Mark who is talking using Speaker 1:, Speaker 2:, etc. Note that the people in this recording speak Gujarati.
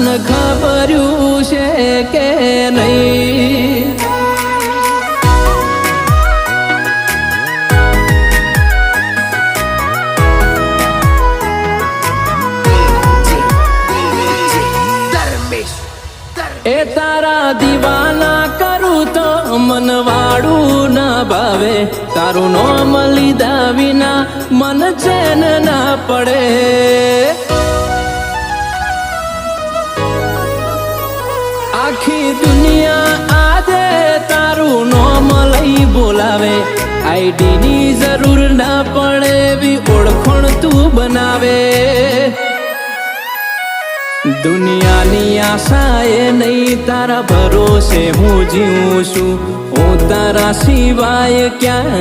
Speaker 1: તને ખબર્યું છે કે નહીં? એ તારા દીવાના કરું તો મનવાળું ના ભાવે, તારું નોમ લીધા વિના મન ચેન ના પડે. આખી દુનિયા આજે તારું નોમ લઈ બોલાવે, આઈડી ની જરૂર ના પડે એવી ઓળખણ તું બનાવે. દુનિયાની આશા એ નહીં, તારા ભરોસે હું જીવું છું. હું તારા સિવાય ક્યાં